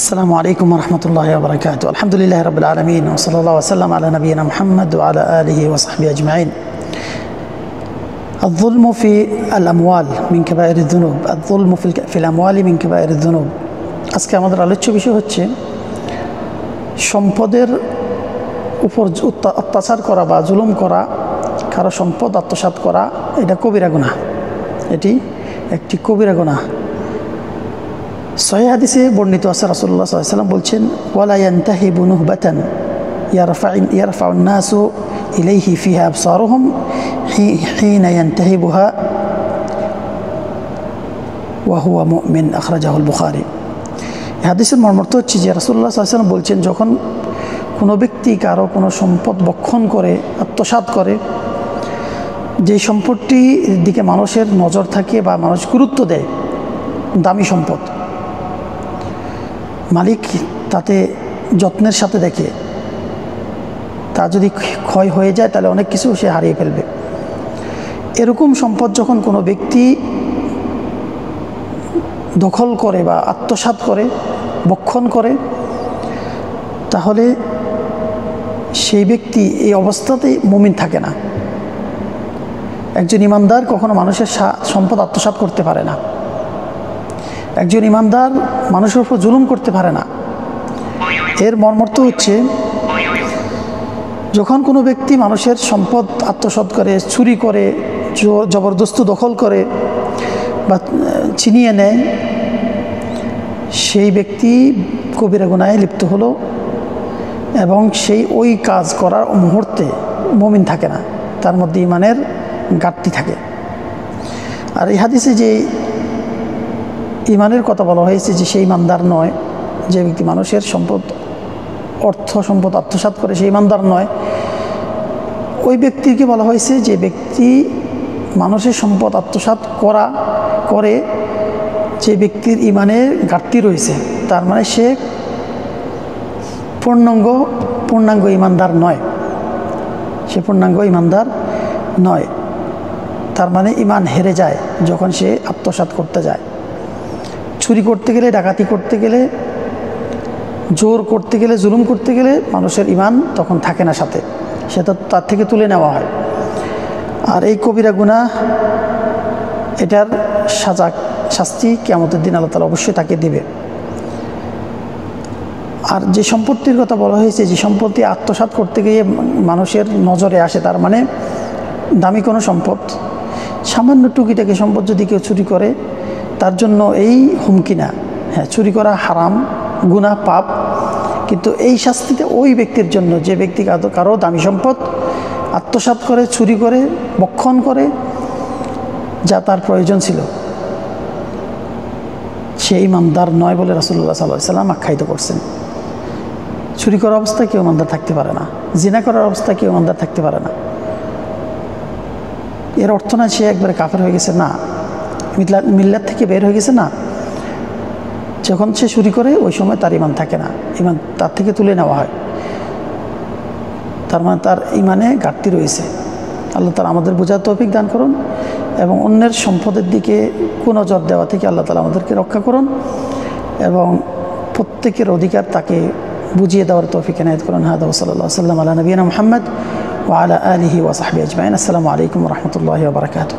السلام عليكم ورحمة الله وبركاته. الحمد لله رب العالمين وصلى الله وسلم على نبينا محمد وعلى آله وصحبه أجمعين. الظلم في الأموال من كبائر الذنوب. الظلم في الأموال من كبائر الذنوب. আজকে আমাদের আলোচ্য বিষয় হচ্ছে সম্পদের উপর অত্যাচার করা বা জুলুম করা, কারো সম্পদ আত্মসাৎ করা, এটা কবিরা গুনাহ। এটি একটি কবিরা গুনাহ। সহিহ হাদিসে বর্ণিত আছে, রাসূলুল্লাহ সাল্লাল্লাহু আলাইহি ওয়াসাল্লাম বলছেন, ওয়ালা ইয়ানতাহিবু নুহবাতান ইয়ারফা'u الناس ইলাইহি ফিহা আবসারুহুম হিনা ইয়ানতাহিবুহা ওয়া হুয়া মুমিন, আখরাজাহুল বুখারী। এই হাদিসের মর্মার্থ হচ্ছে যে রাসূলুল্লাহ সাল্লাল্লাহু আলাইহি ওয়াসাল্লাম বলছেন, যখন কোনো ব্যক্তি কারো কোনো সম্পদ ভক্ষণ করে, আত্মসাৎ করে, যে সম্পদটির দিকে মানুষের নজর থাকে বা মানুষ গুরুত্ব দেয়, দামি সম্পদ, মালিক তাতে যত্নের সাথে দেখে, তা যদি ক্ষয় হয়ে যায় তাহলে অনেক কিছু সে হারিয়ে ফেলবে। এরকম সম্পদ যখন কোনো ব্যক্তি দখল করে বা আত্মসাৎ করে, ভক্ষণ করে, তাহলে সেই ব্যক্তি এই অবস্থাতেই মুমিন থাকে না। একজন ইমানদার কখনো মানুষের সম্পদ আত্মসাৎ করতে পারে না। একজন ইমানদার মানুষের উপর জুলুম করতে পারে না। এর মর্মার্থ হচ্ছে, যখন কোনো ব্যক্তি মানুষের সম্পদ আত্মসাৎ করে, চুরি করে, জবরদস্ত দখল করে বা ছিনিয়ে নেয়, সেই ব্যক্তি কবিরা গুনাহে লিপ্ত হলো এবং সেই ওই কাজ করার মুহূর্তে মুমিন থাকে না, তার মধ্যে ঈমানের ঘাটতি থাকে। আর এই হাদিসে যে ঈমানের কথা বলা হয়েছে, যে সেই ঈমানদার নয়, যে ব্যক্তি মানুষের সম্পদ, অর্থ সম্পদ আত্মসাৎ করে, সেই ঈমানদার নয়। ওই ব্যক্তিকে বলা হয়েছে যে ব্যক্তি মানুষের সম্পদ আত্মসাৎ করে, যে ব্যক্তির ঈমানের ঘাটতি রয়েছে, তার মানে সে পূর্ণাঙ্গ ঈমানদার নয়। সে পূর্ণাঙ্গ ঈমানদার নয়। তার মানে ঈমান হেরে যায় যখন সে আত্মসাৎ করতে যায়। চুরি করতে গেলে, ডাকাতি করতে গেলে, জোর করতে গেলে, জুলুম করতে গেলে মানুষের ঈমান তখন থাকে না সাথে, সেটা তার থেকে তুলে নেওয়া হয়। আর এই কবিরা গুনাহ, এটার শাস্তি কিয়ামতের দিন আল্লাহ তাআলা অবশ্যই তাকে দিবে। আর যে সম্পত্তির কথা বলা হয়েছে, যে সম্পত্তি আত্মসাৎ করতে গিয়ে মানুষের নজরে আসে, তার মানে দামি কোনো সম্পদ, সামান্য টুকিটাকি সম্পদ যদি কেউ চুরি করে, তার জন্য এই হুমকি না, হ্যাঁ চুরি করা হারাম, গুনাহ, পাপ, কিন্তু এই শাস্তিতে ওই ব্যক্তির জন্য যে ব্যক্তি কারো দামি সম্পদ আত্মসাৎ করে, চুরি করে, ভক্ষণ করে, যা তার প্রয়োজন ছিল, সেই ঈমানদার নয় বলে রাসূলুল্লাহ সাল্লাল্লাহু আলাইহি ওয়াসাল্লাম আখ্যায়িত করছেন। চুরি করার অবস্থায় কেউ ঈমানদার থাকতে পারে না, জিনা করার অবস্থায় কেউ ঈমানদার থাকতে পারে না। এর অর্থ না সে একবারে কাফের হয়ে গেছে, না, মিল্লাত থেকে বের হয়ে গেছে, না। যখন সে চুরি করে ওই সময় তার ঈমান থাকে না, ঈমান তার থেকে তুলে নেওয়া হয়, তার মানে তার ঈমানে ঘাটতি রয়েছে। আল্লাহ তাআলা আমাদের বোঝার তৌফিক দান করুন এবং অন্যের সম্পদের দিকে কুনজর দেওয়া থেকে আল্লাহ তাআলা আমাদেরকে রক্ষা করুন এবং প্রত্যেকের অধিকার তাকে বুঝিয়ে দেওয়ার তৌফিক এনায়েত করুন। হাদা ওয়া সাল্লাল্লাহু আলা নবিয়িনা মুহাম্মদ ওয়া আলা আলিহি ওয়া সাহবিহি আজমাইন। আসসালামু আলাইকুম ওয়া রাহমাতুল্লাহি ওয়া বারাকাতুহু।